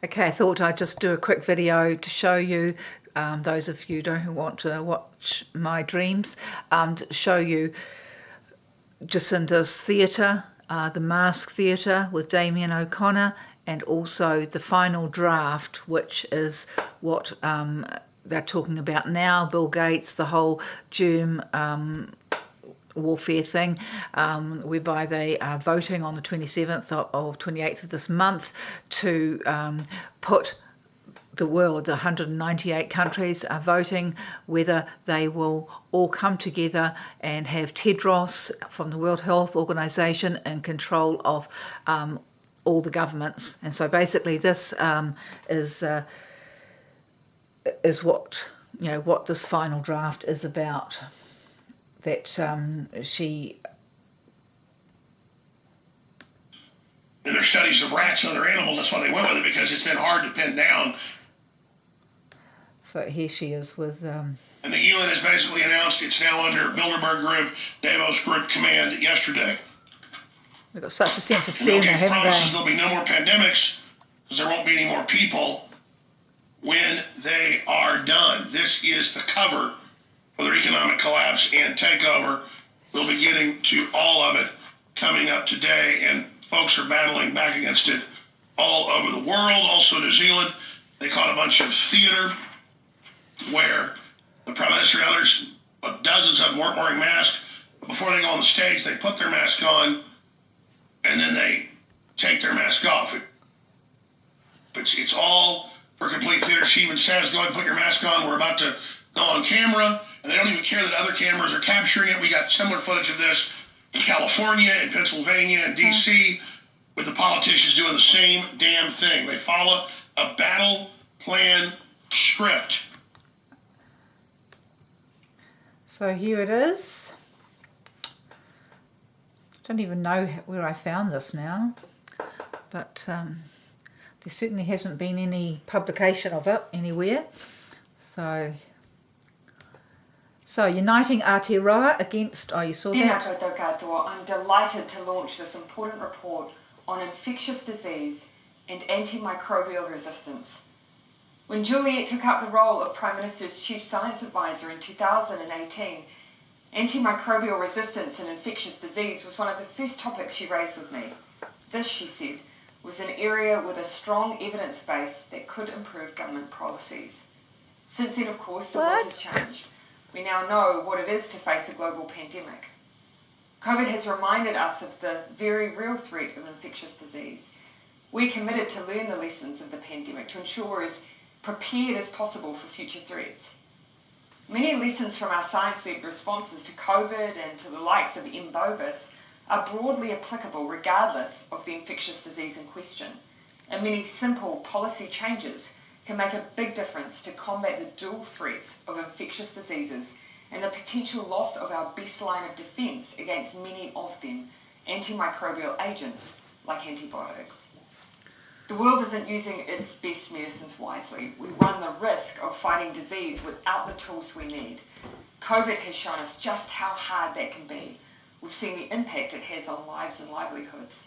Okay, I thought I'd just do a quick video to show you, those of you who want to watch my dreams, to show you Jacinda's theatre, the Mask Theatre with Damien O'Connor, and also the final draft, which is what they're talking about now, Bill Gates, the whole germ warfare thing, whereby they are voting on the 27th or 28th of this month to put the world, 198 countries are voting whether they will all come together and have Tedros from the World Health Organization in control of all the governments. And so basically this is what, what this final draft is about. That she... In their studies of rats and other animals, that's why they went with it, because it's then hard to pin down. So here she is with... And the UN has basically announced it's now under Bilderberg Group, Davos Group command yesterday. They've got such a sense of humour, haven't they? Promises there'll be no more pandemics, because there won't be any more people when they are done. This is the cover for their economic collapse and takeover. We'll be getting to all of it coming up today, and folks are battling back against it all over the world. Also New Zealand, they caught a bunch of theater where the Prime Minister and others, dozens of them, weren't wearing masks. But before they go on the stage, they put their mask on, and then they take their mask off. It's all for complete theater. She even says, go ahead and put your mask on. We're about to go on camera. And they don't even care that other cameras are capturing it. We got similar footage of this in California, in Pennsylvania, and D.C., with the politicians doing the same damn thing. They follow a battle plan script. So here it is. Don't even know where I found this now, but there certainly hasn't been any publication of it anywhere. So uniting Aotearoa against... Oh, you saw that? Tēnā koutou katoa. I'm delighted to launch this important report on infectious disease and antimicrobial resistance. When Juliet took up the role of Prime Minister's Chief Science Advisor in 2018, antimicrobial resistance and infectious disease was one of the first topics she raised with me. This, she said, was an area with a strong evidence base that could improve government policies. Since then, of course, the world has changed. We now know what it is to face a global pandemic. COVID has reminded us of the very real threat of infectious disease. We're committed to learn the lessons of the pandemic to ensure we're as prepared as possible for future threats. Many lessons from our science-led responses to COVID and to the likes of M. bovis are broadly applicable regardless of the infectious disease in question, and many simple policy changes can make a big difference to combat the dual threats of infectious diseases and the potential loss of our best line of defence against many of them, antimicrobial agents like antibiotics. The world isn't using its best medicines wisely. We run the risk of fighting disease without the tools we need. COVID has shown us just how hard that can be. We've seen the impact it has on lives and livelihoods.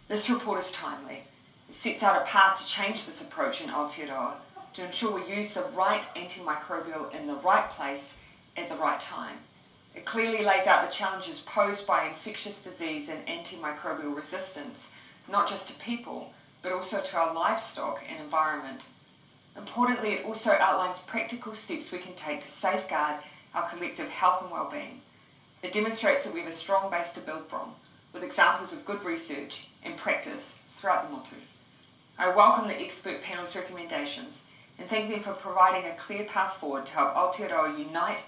This report is timely. It sets out a path to change this approach in Aotearoa to ensure we use the right antimicrobial in the right place at the right time. It clearly lays out the challenges posed by infectious disease and antimicrobial resistance, not just to people, but also to our livestock and environment. Importantly, it also outlines practical steps we can take to safeguard our collective health and well-being. It demonstrates that we have a strong base to build from, with examples of good research and practice throughout the motu. I welcome the expert panel's recommendations and thank them for providing a clear path forward to help Aotearoa unite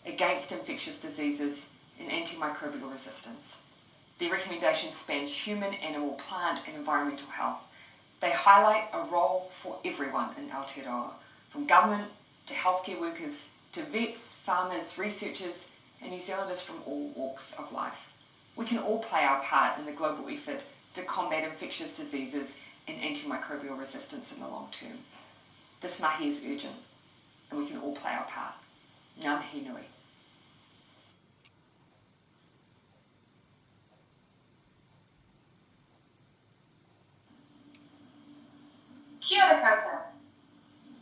against infectious diseases and antimicrobial resistance. Their recommendations span human, animal, plant and environmental health. They highlight a role for everyone in Aotearoa, from government to healthcare workers to vets, farmers, researchers and New Zealanders from all walks of life. We can all play our part in the global effort to combat infectious diseases and antimicrobial resistance in the long term. This mahi is urgent, and we can all play our part. Ngā mihi nui. Koutou.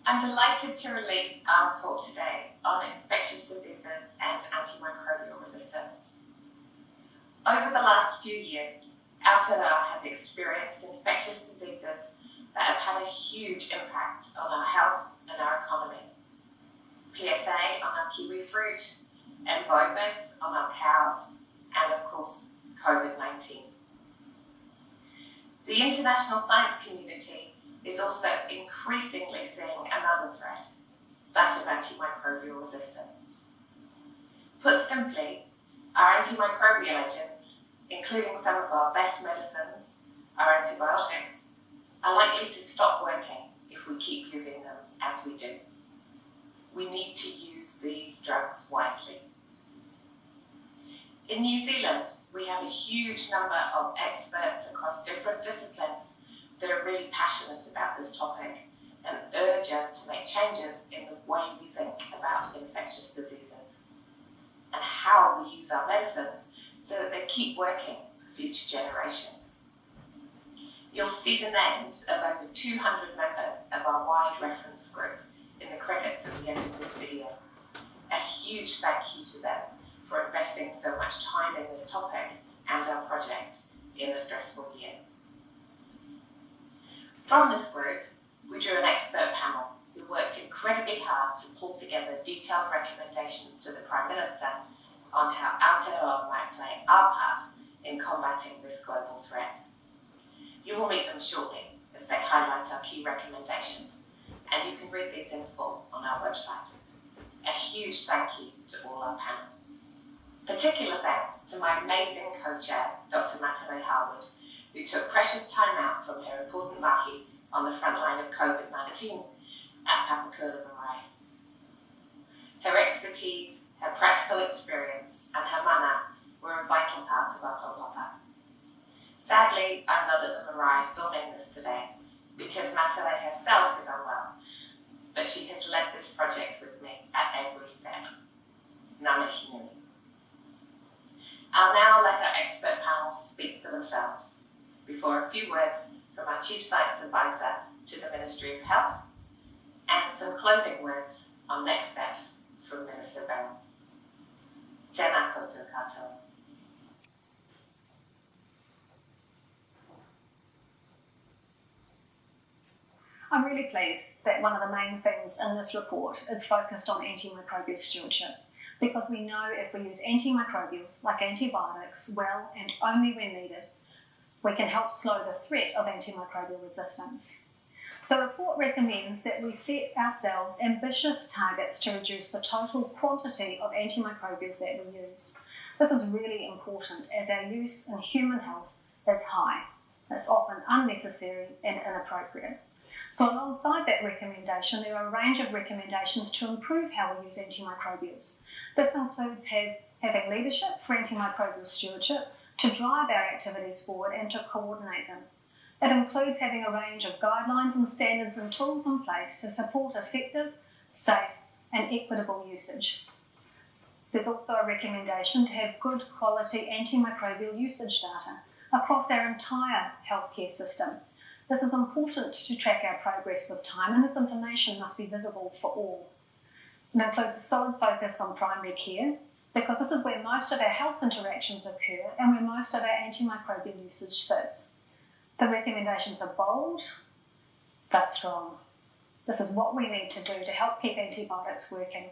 I'm delighted to release our report today on infectious diseases and antimicrobial resistance. Over the last few years, Aotearoa has experienced infectious diseases that have had a huge impact on our health and our economy. PSA on our kiwi fruit, and Bovis on our cows, and of course, COVID-19. The international science community is also increasingly seeing another threat, that of antimicrobial resistance. Put simply, our antimicrobial agents, including some of our best medicines, our antibiotics, are likely to stop working if we keep using them as we do. We need to use these drugs wisely. In New Zealand, we have a huge number of experts across different disciplines that are really passionate about this topic and urge us to make changes in the way we think about infectious diseases and how we use our medicines so that they keep working for future generations. You'll see the names of over 200 members of our wide reference group in the credits at the end of this video. A huge thank you to them for investing so much time in this topic and our project in a stressful year. From this group, we drew an expert panel who worked incredibly hard to pull together detailed recommendations to the Prime Minister on how Aotearoa might play our part in combating this global threat. You will meet them shortly as they highlight our key recommendations, and you can read these in full on our website. A huge thank you to all our panel. Particular thanks to my amazing co-chair, Dr. Matere Harwood, who took precious time out from her important mahi on the front line of COVID-19 at Papakura Marae. Her expertise, her practical experience, and her mana were a vital part of our kaupapa. Sadly, I'm not at the Marae filming this today because Matere herself is unwell, but she has led this project with me at every step. Ngā mihi nui. I'll now let our expert panel speak for themselves before a few words from our Chief Science Advisor to the Ministry of Health and some closing words on next steps from Minister Beryl. Tēnā koutou katoa. I'm really pleased that one of the main things in this report is focused on antimicrobial stewardship, because we know if we use antimicrobials like antibiotics well and only when needed, we can help slow the threat of antimicrobial resistance. The report recommends that we set ourselves ambitious targets to reduce the total quantity of antimicrobials that we use. This is really important as our use in human health is high. It's often unnecessary and inappropriate. So alongside that recommendation, there are a range of recommendations to improve how we use antimicrobials. This includes having leadership for antimicrobial stewardship to drive our activities forward and to coordinate them. It includes having a range of guidelines and standards and tools in place to support effective, safe and equitable usage. There's also a recommendation to have good quality antimicrobial usage data across our entire healthcare system. This is important to track our progress with time, and this information must be visible for all. It includes a solid focus on primary care, because this is where most of our health interactions occur and where most of our antimicrobial usage sits. The recommendations are bold, they're strong. This is what we need to do to help keep antibiotics working.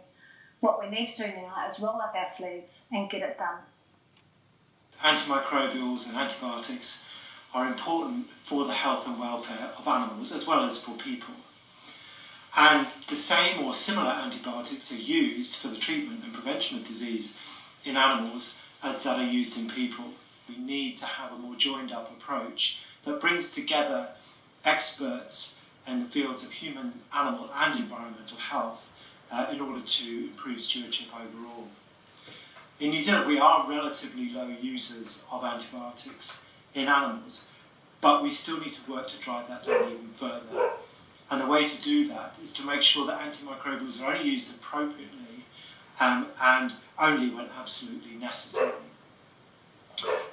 What we need to do now is roll up our sleeves and get it done. Antimicrobials and antibiotics are important for the health and welfare of animals as well as for people. And the same or similar antibiotics are used for the treatment and prevention of disease in animals as that are used in people. We need to have a more joined up approach that brings together experts in the fields of human, animal and environmental health in order to improve stewardship overall. In New Zealand, we are relatively low users of antibiotics in animals, but we still need to work to drive that down even further. And the way to do that is to make sure that antimicrobials are only used appropriately and only when absolutely necessary.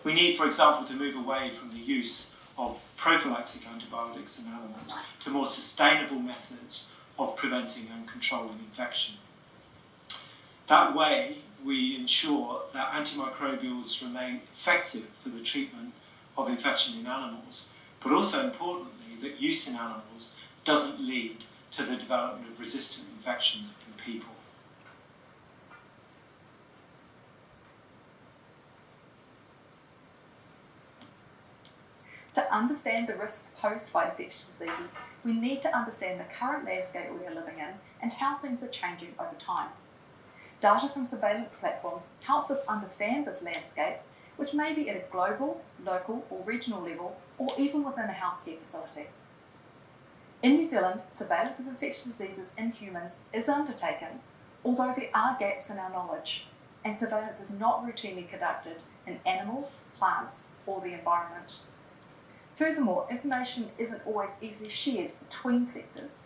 We need, for example, to move away from the use of prophylactic antibiotics in animals to more sustainable methods of preventing and controlling infection. That way, we ensure that antimicrobials remain effective for the treatment of infection in animals, but also importantly, that use in animals doesn't lead to the development of resistant infections in people. To understand the risks posed by infectious diseases, we need to understand the current landscape we are living in and how things are changing over time. Data from surveillance platforms helps us understand this landscape, which may be at a global, local or regional level, or even within a healthcare facility. In New Zealand, surveillance of infectious diseases in humans is undertaken, although there are gaps in our knowledge, and surveillance is not routinely conducted in animals, plants, or the environment. Furthermore, information isn't always easily shared between sectors.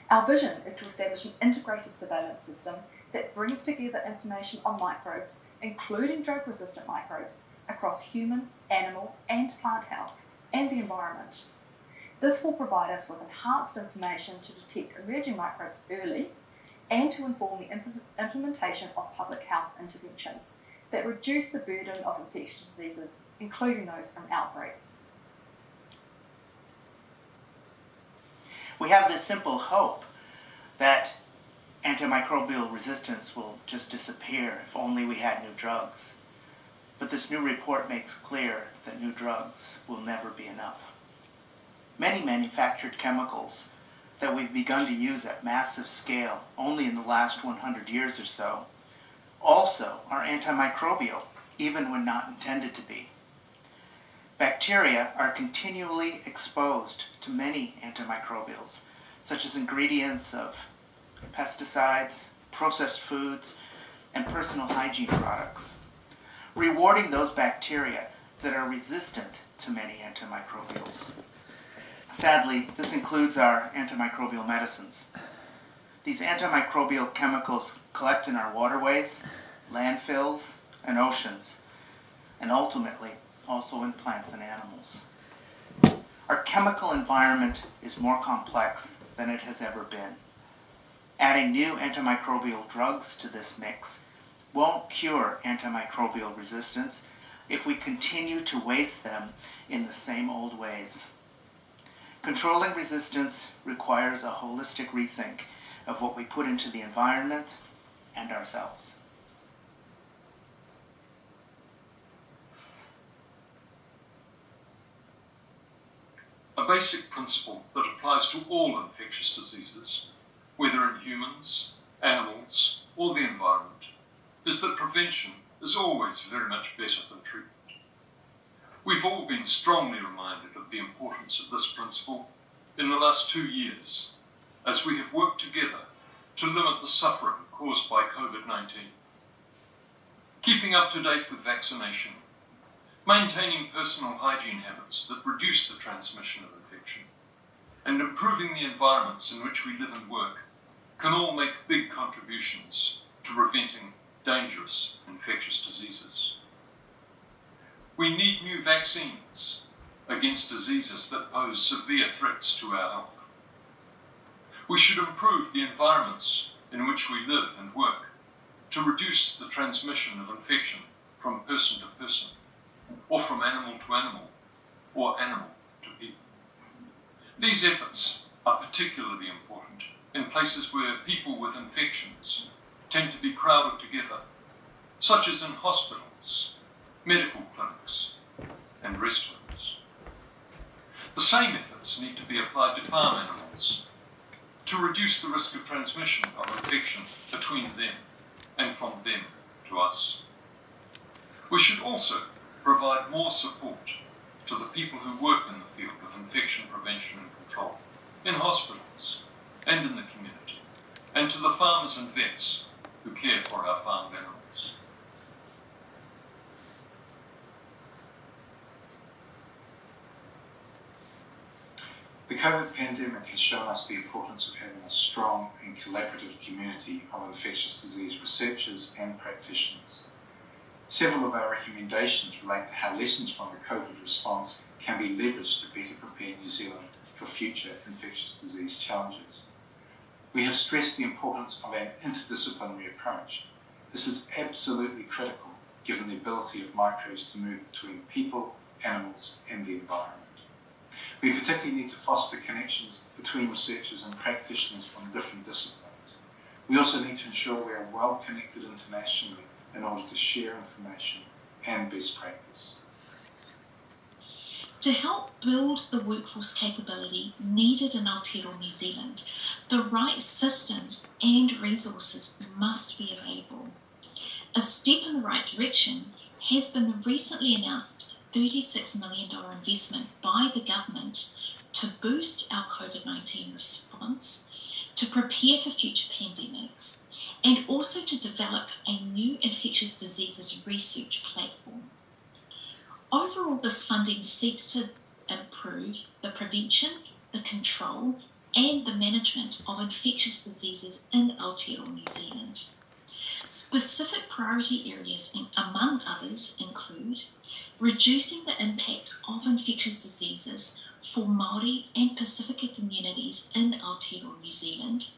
Our vision is to establish an integrated surveillance system that brings together information on microbes, including drug-resistant microbes, across human, animal, and plant health, and the environment. This will provide us with enhanced information to detect emerging microbes early and to inform the implementation of public health interventions that reduce the burden of infectious diseases, including those from outbreaks. We have this simple hope that antimicrobial resistance will just disappear if only we had new drugs. But this new report makes clear that new drugs will never be enough. Many manufactured chemicals that we've begun to use at massive scale only in the last 100 years or so also are antimicrobial, even when not intended to be. Bacteria are continually exposed to many antimicrobials, such as ingredients of pesticides, processed foods, and personal hygiene products, rewarding those bacteria that are resistant to many antimicrobials. Sadly, this includes our antimicrobial medicines. These antimicrobial chemicals collect in our waterways, landfills, and oceans, and ultimately also in plants and animals. Our chemical environment is more complex than it has ever been. Adding new antimicrobial drugs to this mix won't cure antimicrobial resistance if we continue to waste them in the same old ways. Controlling resistance requires a holistic rethink of what we put into the environment and ourselves. A basic principle that applies to all infectious diseases, whether in humans, animals, or the environment, is that prevention is always very much better than treatment. We've all been strongly reminded of the importance of this principle in the last 2 years, as we have worked together to limit the suffering caused by COVID-19. Keeping up to date with vaccination, maintaining personal hygiene habits that reduce the transmission of infection, and improving the environments in which we live and work can all make big contributions to preventing dangerous infectious diseases. We need new vaccines against diseases that pose severe threats to our health. We should improve the environments in which we live and work to reduce the transmission of infection from person to person, or from animal to animal, or animal to people. These efforts are particularly important in places where people with infections tend to be crowded together, such as in hospitals, medical clinics, and restaurants. The same efforts need to be applied to farm animals to reduce the risk of transmission of infection between them and from them to us. We should also provide more support to the people who work in the field of infection prevention and control, in hospitals and in the community, and to the farmers and vets who care for our farmed animals. The COVID pandemic has shown us the importance of having a strong and collaborative community of infectious disease researchers and practitioners. Several of our recommendations relate to how lessons from the COVID response can be leveraged to better prepare New Zealand for future infectious disease challenges. We have stressed the importance of an interdisciplinary approach. This is absolutely critical given the ability of microbes to move between people, animals and the environment. We particularly need to foster connections between researchers and practitioners from different disciplines. We also need to ensure we are well connected internationally in order to share information and best practice. To help build the workforce capability needed in Aotearoa New Zealand, the right systems and resources must be available. A step in the right direction has been the recently announced $36 million investment by the government to boost our COVID-19 response, to prepare for future pandemics, and also to develop a new infectious diseases research platform. Overall, this funding seeks to improve the prevention, the control, and the management of infectious diseases in Aotearoa New Zealand. Specific priority areas, among others, include reducing the impact of infectious diseases for Māori and Pacifica communities in Aotearoa New Zealand,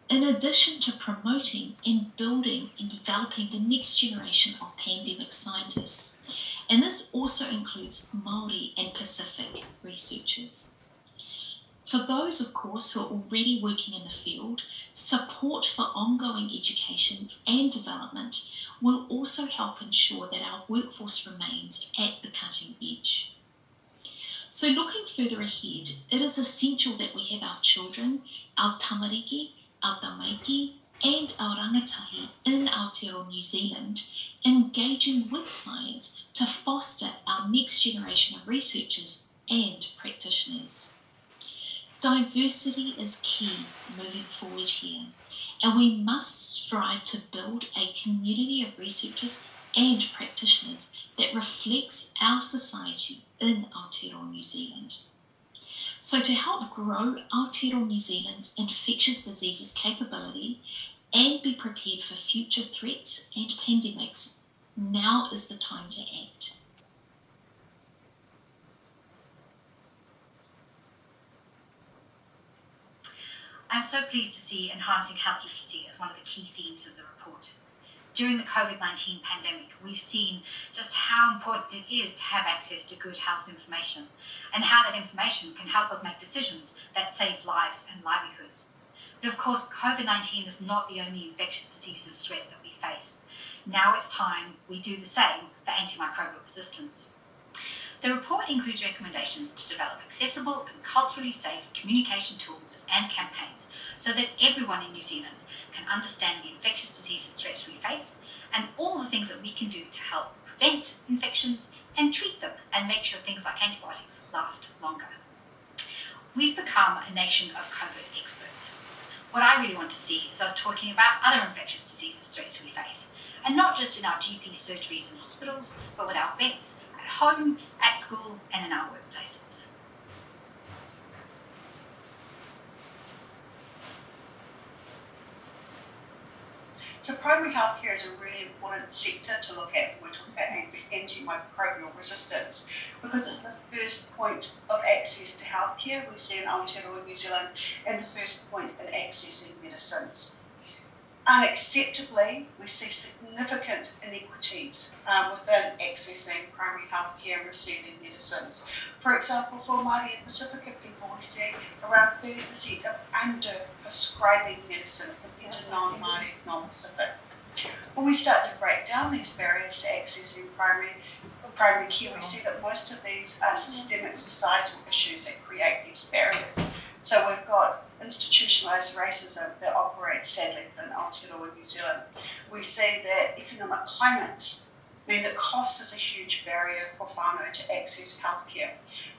in addition to promoting and building and developing the next generation of pandemic scientists. And this also includes Māori and Pacific researchers. For those, of course, who are already working in the field, support for ongoing education and development will also help ensure that our workforce remains at the cutting edge. So looking further ahead, it is essential that we have our children, our tamariki, our tamaiki, and our rangatahi in Aotearoa New Zealand engaging with science to foster our next generation of researchers and practitioners. Diversity is key moving forward here, and we must strive to build a community of researchers and practitioners that reflects our society in Aotearoa New Zealand. So to help grow Aotearoa New Zealand's infectious diseases capability and be prepared for future threats and pandemics, now is the time to act. I'm so pleased to see enhancing health literacy as one of the key themes of the report. During the COVID-19 pandemic, we've seen just how important it is to have access to good health information and how that information can help us make decisions that save lives and livelihoods. But of course, COVID-19 is not the only infectious diseases threat that we face. Now it's time we do the same for antimicrobial resistance. The report includes recommendations to develop accessible and culturally safe communication tools and campaigns so that everyone in New Zealand can understand the infectious diseases threats we face and all the things that we can do to help prevent infections and treat them and make sure things like antibiotics last longer. We've become a nation of COVID experts. What I really want to see is us talking about other infectious diseases threats we face, and not just in our GP surgeries and hospitals, but with our vets, at home, at school, and in our workplaces. So primary healthcare is a really important sector to look at when we're talking about antimicrobial resistance, because it's the first point of access to healthcare we see in Aotearoa, New Zealand, and the first point in accessing medicines. Unacceptably, we see significant inequities within accessing primary healthcare and receiving medicines. For example, for Māori and Pacifica people, we see around 30% of under-prescribing medicine compared to non-Māori, non-Pacific. When we start to break down these barriers to accessing primary care, we see that most of these are systemic societal issues that create these barriers. So we've got institutionalised racism that operates sadly in Aotearoa, New Zealand. We see that economic climates mean that cost is a huge barrier for whānau to access healthcare.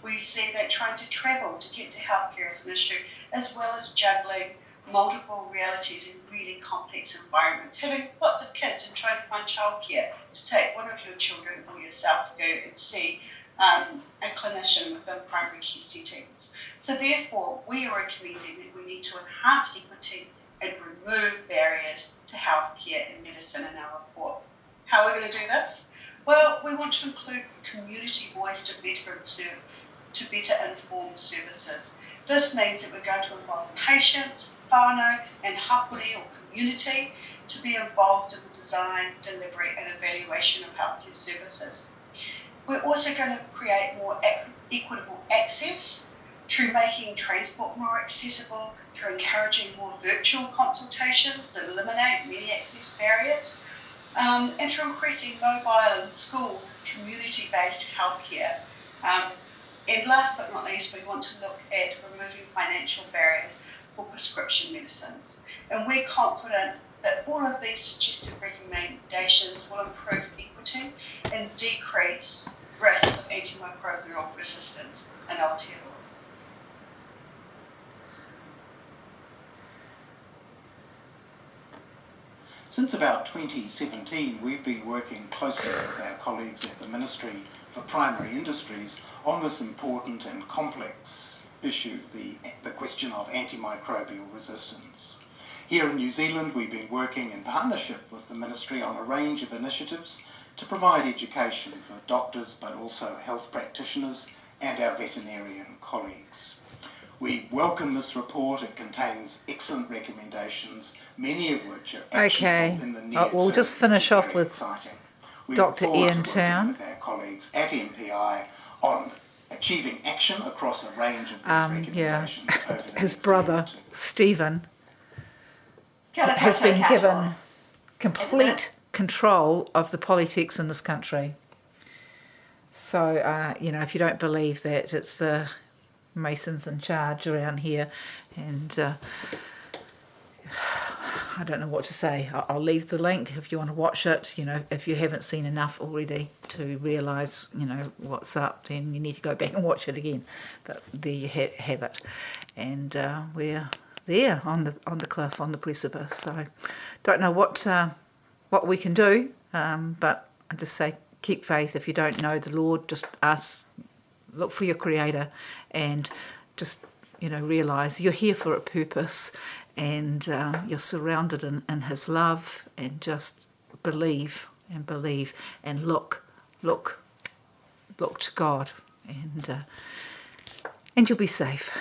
We see that trying to travel to get to healthcare is an issue, as well as juggling multiple realities in really complex environments. Having lots of kids and trying to find childcare to take one of your children or yourself to go and see a clinician within primary care settings. So therefore, we are recommending that we need to enhance equity and remove barriers to healthcare and medicine in our report. How are we going to do this? Well, we want to include community voice to better inform services. This means that we're going to involve patients, whānau and hapori or community to be involved in the design, delivery and evaluation of healthcare services. We're also going to create more equitable access through making transport more accessible, through encouraging more virtual consultations that eliminate many access barriers, and through increasing mobile and school community-based healthcare. And last but not least, we want to look at removing financial barriers for prescription medicines. And we're confident that all of these suggested recommendations will improve equity and decrease risk of antimicrobial resistance in Aotearoa. Since about 2017, we've been working closely with our colleagues at the Ministry for Primary Industries on this important and complex issue, the question of antimicrobial resistance. Here in New Zealand, we've been working in partnership with the Ministry on a range of initiatives to provide education for doctors, but also health practitioners and our veterinarian colleagues. We welcome this report. It contains excellent recommendations, many of which are actionable in the near term. We'll just finish off with Dr. Ian Town. With our colleagues at MPI on achieving action across a range of these recommendations. Over the his brother, Stephen, has been given complete control of the politics in this country. So, you know, if you don't believe that, it's the Masons in charge around here, and I don't know what to say. I'll leave the link if you want to watch it. You know, if you haven't seen enough already to realise, you know, what's up, then you need to go back and watch it again. But there you have it, and we're there on the cliff, on the precipice. So, don't know what we can do, but I just say keep faith. If you don't know the Lord, just ask. Look for your Creator, and just, you know, realise you're here for a purpose, and you're surrounded in His love, and just believe and look to God, and you'll be safe.